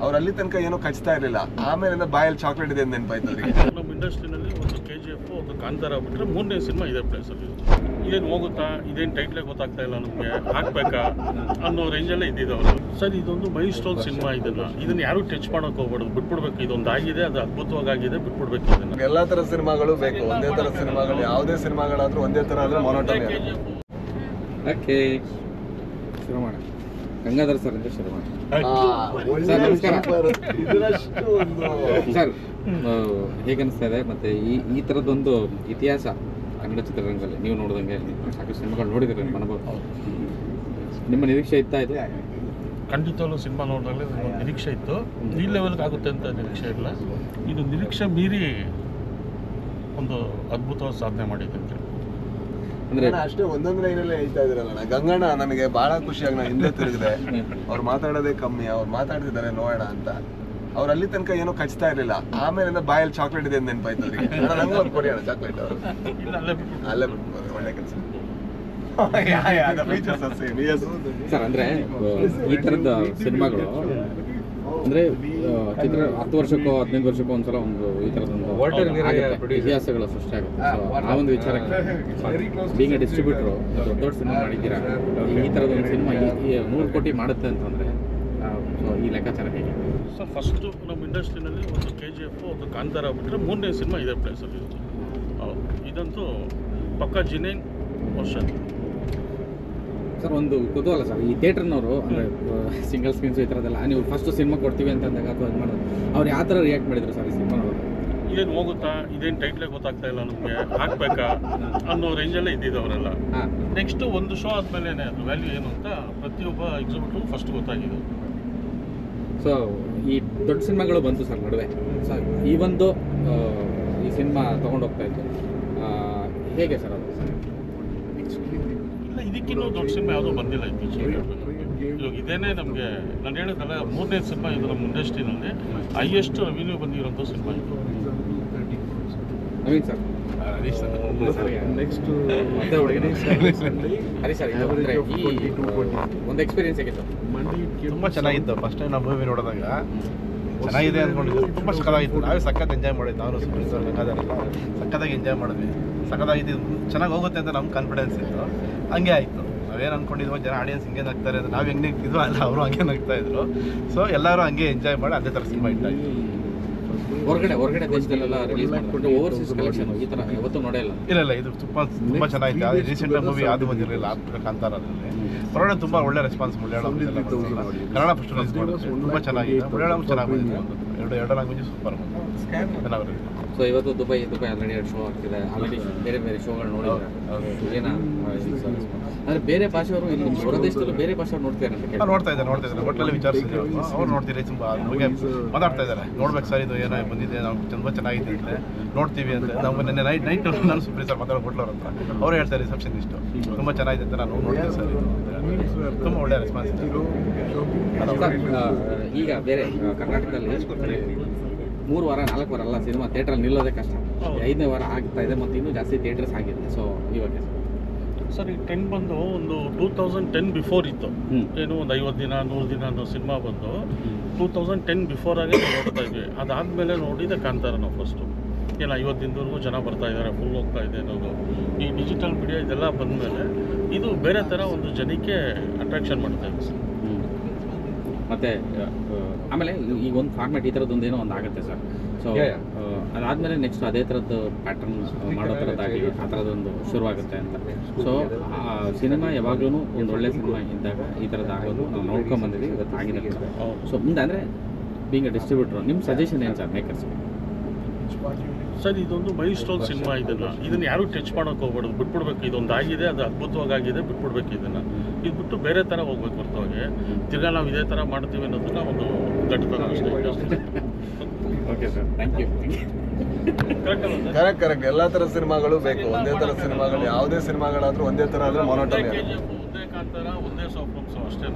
ಅವ್ರು ಅಲ್ಲಿ ತನಕ ಏನೋ ಕಚ್ತಾ ಇರಲಿಲ್ಲ, ಆಮೇಲಿಂದ ಬಾಯಲ್ಲಿ ಚಾಕ್ಲೇಟ್ ಇದೆ ಅಂತ ನೆನಪಾಯ್ತು ಅವರಿಗೆ. ನಮ್ಮ ಇಂಡಸ್ಟ್ರಿನಲ್ಲಿ ಒಂದು KGF, ಒಂದು ಕಾಂತಾರ ಬಿಟ್ಟರೆ 3ನೇ ಸಿನಿಮಾ ಇದೇ ಪ್ಲೇಸಲ್ಲಿ. ಇದೇನು ಹೋಗುತ್ತಾ, ಇದೇನು ಟೈಟ್ಲೇ ಗೊತ್ತಾಗ್ತಾ ಇಲ್ಲ ನಮಗೆ, ಹಾಕ್ಬೇಕಾ ಅನ್ನೋ ರೇಂಜಲ್ಲೇ ಇದ್ದಿದ್ದವರು. ಸರ್, ಇದೊಂದು ಮೈಲ್ ಸ್ಟೋನ್ ಸಿನಿಮಾ. ಇದನ್ನು ಯಾರು ಟಚ್ ಮಾಡೋಕೆ ಹೋಗ್ಬಾರ್ದು, ಬಿಟ್ಬಿಡ್ಬೇಕು. ಇದೊಂದು ಆಗಿದೆ, ಅದು ಅದ್ಭುತವಾಗಿದೆ, ಬಿಟ್ಬಿಡ್ಬೇಕು. ಇದನ್ನು ಎಲ್ಲ ಥರ ಸಿನಿಮಾಗಳು ಬೇಕು, ಒಂದೇ ಥರ ಸಿನಿಮಾಗಳು, ಯಾವುದೇ ಸಿನಿಮಾಗಳಾದ್ರೂ ಒಂದೇ ಥರ ಆದರೆ ಮೊನೋಟೋನಿ. ಓಕೆ, ಶುರು ಮಾಡೋಣ. ಗಂಗಾಧರ್ ಸರ್ ಅಂತ ಶುರು ಮಾಡಿ. ಸರ್ ನಮಸ್ಕಾರ ಸರ್, ಹೇಗೆ ಅನಿಸ್ತಾ ಇದೆ? ಮತ್ತು ಈ ಥರದ್ದೊಂದು ಇತಿಹಾಸ ಕನ್ನಡ ಚಿತ್ರರಂಗದಲ್ಲಿ ನೀವು ನೋಡಿದಂಗೆ ಸಾಕಷ್ಟು ಸಿನಿಮಾಗಳು ನೋಡಿದ್ದೀರಿ, ನಿಮ್ಮ ಅನುಭವ, ನಿಮ್ಮ ನಿರೀಕ್ಷೆ ಇತ್ತಾ ಇದು? ಖಂಡಿತವಾಗ್ಲೂ ಸಿನಿಮಾ ನೋಡಿದಾಗಲೇ ಒಂದು ನಿರೀಕ್ಷೆ ಇತ್ತು. ಈ ಲೆವೆಲ್ಗೆ ಆಗುತ್ತೆ ಅಂತ ನಿರೀಕ್ಷೆ ಇಲ್ಲ. ಇದು ನಿರೀಕ್ಷೆ ಮೀರಿ ಒಂದು ಅದ್ಭುತವಾದ ಸಾಧನೆ ಮಾಡಿದೆ ಅಂತ. ಅಂದ್ರೆ ಅಷ್ಟೇ ಒಂದೊಂದು ಲೈನಲ್ಲೇ ಹೇಳ್ತಾ ಇದ್ರಲ್ಲ ಗಂಗಣ್ಣ, ನನಗೆ ಬಹಳ ಖುಷಿಯಾಗಿ ನಾನು ಹಿಂದೆ ತಿರುಗಿದೆ. ಅವ್ರು ಮಾತಾಡೋದೇ ಕಮ್ಮಿ, ಅವ್ರು ಮಾತಾಡ್ತಿದ್ದಾರೆ ನೋಡೋಣ ಅಂತ. ಅವ್ರು ಅಲ್ಲಿ ತನಕ ಏನೋ ಕಚ್ತಾ ಇರಲಿಲ್ಲ, ಆಮೇಲಿಂದ ಬಾಯಲ್ಲಿ ಚಾಕ್ಲೇಟ್ ಇದೆ ಅಂತ ನೆನಪಾಯ್ತು ಅವರಿಗೆ. ನಂಗೆ ಒಂದು ಕೊಡಿ ಅಣ್ಣ ಚಾಕ್ಲೇಟ್. ಅವರು ಅಲ್ಲೇ ಬಿಟ್ಟು ಒಳ್ಳೆ ಕೆಲಸ ಸರ್. ಅಂದ್ರೆ ಈ ಥರದ ಸಿನಿಮಾಗಳು ಅಂದ್ರೆ ಚಿತ್ರ 10 ವರ್ಷಕ್ಕೋ 15 ವರ್ಷಕ್ಕೋ ಒಂದ್ಸಲ ಒಂದು ಈ ಥರದೊಂದು ಇತಿಹಾಸಗಳ ಸೃಷ್ಟಿ ಆಗುತ್ತೆ. ಆ ಒಂದು ವಿಚಾರಕ್ಕೆ ಬೀಂಗ್ ಎ ಡಿಸ್ಟ್ರಿಬ್ಯೂಟ್ರು ದೊಡ್ಡ ಸಿನಿಮಾ ಮಾಡಿದ್ದೀರಾ, ಈ ಥರದೊಂದು ಸಿನಿಮಾ 100 ಕೋಟಿ ಮಾಡುತ್ತೆ ಅಂತಂದರೆ ಸೊ ಈ ಲೆಕ್ಕಾಚಾರ ಹೇಗೆ? ಸರ್, ಫಸ್ಟು ನಮ್ಮ ಇಂಡಸ್ಟ್ರಿನಲ್ಲಿ ಒಂದು KGF, ಒಂದು ಕಾಂತಾರ ಬಿಟ್ಟರೆ 3ನೇ ಸಿನಿಮಾ ಇದೇ ಪ್ಲೇಸಲ್ಲಿ. ಇದಂತೂ ಪಕ್ಕಾ ಜಿನೇನ್ ವರ್ಷ. ಸರ್, ಒಂದು ಕುತೂಹಲ ಸರ್, ಈ ಥಿಯೇಟ್ರ್ನವರು ಅಂದರೆ ಸಿಂಗಲ್ ಸ್ಕ್ರೀನ್ಸು ಈ ಥರದ್ದೆಲ್ಲ ನೀವು ಫಸ್ಟ್ ಸಿನಿಮಾ ಕೊಡ್ತೀವಿ ಅಂತ ಅಂದಾಗ ಅಥವಾ ಅದು ಮಾಡೋದು ಅವ್ರು ಯಾವ ಥರ ರಿಯಾಕ್ಟ್ ಮಾಡಿದ್ರು ಸರ್ ಈ ಸಿನಿಮಾ ನೋಡೋದು? ಇದೇನು ಹೋಗುತ್ತಾ, ಇದೇನು ಟೈಟ್ಲೇ ಗೊತ್ತಾಗ್ತಾ ಇಲ್ಲ ನಮಗೆ, ಹಾಕ್ಬೇಕಾ ಅನ್ನೋ ರೇಂಜಲ್ಲೇ ಇದ್ದಿದ್ದವರೆಲ್ಲ. ನೆಕ್ಸ್ಟು ಒಂದು ಶೋ ಆದಮೇಲೆ ಅದು ವ್ಯಾಲ್ಯೂ ಏನು ಅಂತ ಪ್ರತಿಯೊಬ್ಬ ಎಕ್ಸಿಬಿಟ್ರು ಫಸ್ಟ್ ಗೊತ್ತಾಗಿದೆ. ಸೊ ಈ ದೊಡ್ಡ ಸಿನಿಮಾಗಳು ಬಂತು ಸರ್ ನಡುವೆ. ಸೊ ಈ ಒಂದು ಈ ಸಿನಿಮಾ ತೊಗೊಂಡೋಗ್ತಾ ಇತ್ತು, ಹೇಗೆ ಸರ್ ಅದು? ಇಲ್ಲ, ಇದಕ್ಕಿನ್ನೂ ದೊಡ್ಡ ಸಿನಿಮಾ ಯಾವುದೂ ಬಂದಿಲ್ಲ ಇತ್ತೀಚೆಗೆ. ಇವಾಗ ಇದೇನೇ ನಮಗೆ, ನಾನು ಹೇಳಿದ್ನಲ್ಲ 3ನೇ ಸಿನಿಮಾ ಇದು ನಮ್ಮ ಇಂಡಸ್ಟ್ರಿನಲ್ಲಿ ಹೈಯೆಸ್ಟ್ ರೆವಿನ್ಯೂ ಬಂದಿರೋಂಥ ಸಿನಿಮಾ ಇದು. ನವೀನ್ ಸರ್, ನೆಕ್ಸ್ಟ್ ಹರಿ ಸರ್, ಅಂದರೆ ಈ ಒಂದು ಎಕ್ಸ್ಪೀರಿಯನ್ಸ್ ಹೇಗಿತ್ತು? ತುಂಬ ಚೆನ್ನಾಗಿತ್ತು. ಫಸ್ಟ್ ಟೈಮ್ ನಾವು ಮೂವಿ ನೋಡಿದಾಗ ಚೆನ್ನಾಗಿದೆ ಅಂದ್ಕೊಂಡಿದ್ದು, ತುಂಬ ಸಕ್ಕತ್ತಾಗಿತ್ತು. ನಾವೇ ಸಖತ್ ಎಂಜಾಯ್ ಮಾಡಿದ್ದು. ನಾನು ಸರ್ ಗಂಗಾಧರೆಲ್ಲ ಸಖತ್ತಾಗಿ ಎಂಜಾಯ್ ಮಾಡಿದ್ವಿ. ಸಖತ್ತಾಗಿದ್ದು, ಚೆನ್ನಾಗಿ ಹೋಗುತ್ತೆ ಅಂತ ನಮ್ಗೆ ಕಾನ್ಫಿಡೆನ್ಸ್ ಇತ್ತು. ಹಂಗೆ ಆಯಿತು. ನಾವೇನು ಅಂದ್ಕೊಂಡಿದ್ವೋ ಜನ ಆಡಿಯನ್ಸ್ ಹಿಂಗೆ ನಗ್ತಾರೆ ಅಂತ, ನಾವು ಹೆಂಗೆ ನಗ್ತಿದ್ವೋ ಅಲ್ಲ ಅವರು ಹಂಗೆ ನಗ್ತಾಯಿದ್ರು. ಸೊ ಎಲ್ಲರೂ ಹಂಗೆ ಎಂಜಾಯ್ ಮಾಡಿ ಅದೇ ಥರ ಸಿನಿಮಾ ಇಟ್ಟಾಯಿತು. ಹೊರಗಡೆ ದೇಶದಲ್ಲೆಲ್ಲ ರಿಲೀಸ್ ಮಾಡಿಕೊಂಡು ಓವರ್ಸೀಸ್ ಕಲೆಕ್ಷನ್ ಈ ಥರ ಯಾವತ್ತೂ ನೋಡೇ ಇಲ್ಲ. ಇಲ್ಲ, ಇದು ತುಂಬ ಚೆನ್ನಾಗಿತ್ತು. ಅದು ರೀಸೆಂಟಾಗಿ ಮೂವಿ ಅದು ಬಂದಿರಲಿಲ್ಲ, ಕಾಂತಾರದಲ್ಲಿ. ಹೊರಗಡೆ ತುಂಬ ಒಳ್ಳೆ response. Malayalam Kannada first release ಮಾಡಿದ್ರು, ತುಂಬ ಚೆನ್ನಾಗಿತ್ತು. ಮಲಯಾಳಂ ಚೆನ್ನಾಗಿ ಬಂದಿತ್ತು. ಎರಡು ಲ್ಯಾಂಗ್ವೇಜ್ ಸೂಪರ್ ಚೆನ್ನಾಗಿ. ಸೊ ಇವತ್ತು ದುಬೈ ಆಲ್ರೆಡಿ 2 ಶೋ ಆಗ್ತಿದೆ. ಆಲ್ರೆಡಿ ಬೇರೆ ಶೋಗಳು ನೋಡಿದ್ರೆ ಏನ ಅಂದರೆ ಬೇರೆ ಭಾಷೆಯವರು ಇಲ್ಲಿ ಹೊರ ದೇಶದಲ್ಲೂ ಬೇರೆ ಭಾಷೆಯವ್ರು ನೋಡ್ತಾರೆ ಅಂತ ನೋಡ್ತಾ ಇದ್ದಾರೆ. ಹೋಟ್ಲಲ್ಲಿ ವಿಚಾರಿಸಿದ್ರು, ಅವ್ರು ನೋಡ್ತೀರಿ, ತುಂಬ ಬಗ್ಗೆ ಮಾತಾಡ್ತಾ ಇದ್ದಾರೆ. ನೋಡ್ಬೇಕು ಸರ್, ಇದು ಏನೋ ಬಂದಿದೆ, ನಾವು ತುಂಬ ಚೆನ್ನಾಗಿದೆ ಅಂತೆ, ನೋಡ್ತೀವಿ ಅಂತ. ನಾವು ನಿನ್ನೆ ನೈಟ್ ನಾನು ಸುಪ್ರೀಂ ಸರ್ ಮಾತಾಡೋ ಹೋಟ್ಲವ್ರ ಹತ್ರ ಅವ್ರು ಹೇಳ್ತಾರೆ ರಿಸೆಪ್ಷನ್ ಇಷ್ಟು ತುಂಬ ಚೆನ್ನಾಗಿದೆ ಅಂತ. ನಾನು ನೋಡ್ತೀನಿ ಸರ್, ಇದು ತುಂಬ ಒಳ್ಳೆ ರೆಸ್ಪಾನ್ಸ್ ಇದೆ. ಈಗ ಬೇರೆ ಕರ್ನಾಟಕದಲ್ಲಿ 3 ವಾರ 4 ವಾರ ಅಲ್ಲ ಸಿನಿಮಾ ಥಿಯೇಟ್ರಲ್ಲಿ ನಿಲ್ಲೋದೇ ಕಷ್ಟ. 5ನೇ ವಾರ ಆಗ್ತಾ ಇದೆ ಮತ್ತು ಇನ್ನೂ ಜಾಸ್ತಿ ಥಿಯೇಟರ್ಸ್ ಆಗಿದೆ. ಸೊ ಇವಾಗ ಸರ್, ಈ ಟ್ರೆಂಡ್ ಬಂದು ಒಂದು 2010 ಬಿಫೋರ್ ಇತ್ತು. ಏನು ಒಂದು 50 ದಿನ 100 ದಿನ ಅನ್ನೋ ಸಿನಿಮಾ ಬಂದು 2010 ಬಿಫೋರಾಗೆ ನಾವು ನೋಡ್ತಾ ಇದ್ವಿ. ಅದಾದಮೇಲೆ ನೋಡಿದೆ ಕಾಂತಾರ ನಾವು ಫಸ್ಟು. ಏನು 50 ದಿನದವರೆಗೂ ಜನ ಬರ್ತಾ ಇದ್ದಾರೆ, ಫುಲ್ ಹೋಗ್ತಾ ಇದೆ ಅನ್ನೋದು. ಈ ಡಿಜಿಟಲ್ ಮೀಡಿಯಾ ಇದೆಲ್ಲ ಬಂದಮೇಲೆ ಇದು ಬೇರೆ ಥರ ಒಂದು ಜನಕ್ಕೆ ಅಟ್ರಾಕ್ಷನ್ ಮಾಡ್ತಾ ಇದೆ ಸರ್. ಮತ್ತು ಆಮೇಲೆ ಈಗ ಒಂದು ಫಾರ್ಮ್ಯಾಟ್ ಈ ಥರದ್ದೊಂದು ಏನೋ ಒಂದು ಆಗುತ್ತೆ ಸರ್. ಸೊ ಅದಾದಮೇಲೆ ನೆಕ್ಸ್ಟ್ ಅದೇ ಥರದ್ದು ಪ್ಯಾಟರ್ನ್ ಮಾಡೋ ಥರದ್ದಾಗಲಿ ಆ ಥರದೊಂದು ಶುರುವಾಗುತ್ತೆ ಅಂತ. ಸೊ ಸಿನಿಮಾ ಯಾವಾಗಲೂ ಒಂದು ಒಳ್ಳೆ ಸಿನಿಮಾ ಇದ್ದಾಗ ಈ ಥರದ್ದು ಆಗೋದು ನಾವು ನೋಡ್ಕೊಂಬಂದಿದ್ದೀವಿ, ಇವತ್ತು ಆಗಿದೆ. ಸೊ ಮುಂದೆ ಅಂದರೆ ಬೀಂಗ್ ಎ ಡಿಸ್ಟ್ರಿಬ್ಯೂಟ್ರು ನಿಮ್ಮ ಸಜೆಷನ್ ಏನು ಸರ್ ಮೇಕರ್ಸ್ಗೆ? ಸರ್, ಇದೊಂದು ಮೈಲ್ ಸ್ಟೋನ್ ಸಿನಿಮಾ. ಇದನ್ನು ಯಾರು ಟಚ್ ಮಾಡೋಕೆ ಹೋಗ್ಬಾರ್ದು, ಬಿಟ್ಬಿಡ್ಬೇಕು. ಇದೊಂದು ಆಗಿದೆ, ಅದು ಅದ್ಭುತವಾಗಿದೆ, ಬಿಟ್ಬಿಡ್ಬೇಕು. ಇದು ಬಿಟ್ಟು ಬೇರೆ ಥರ ಹೋಗ್ಬೇಕು ಹೊರತಾಗಿ ತಿರ್ಗಾ ನಾವು ಇದೇ ಥರ ಮಾಡ್ತೀವಿ ಅನ್ನೋದನ್ನ ಒಂದು ಘಟಕ ಅಷ್ಟೇ. Okay sir, thank you. Correct. ಎಲ್ಲ ಥರ ಸಿನಿಮಾಗಳು ಬೇಕು, ಒಂದೇ ಥರ ಸಿನಿಮಾಗಳು, ಯಾವುದೇ ಸಿನಿಮಾಗಳಾದ್ರೂ ಒಂದೇ ಥರ ಆದರೆ ಮೊನೋಟೋನಿ. ಒಂದೇ ಕಾಂತಾರ, ಒಂದೇ ಸಾಫ್ಟ್ ಅಷ್ಟೇ.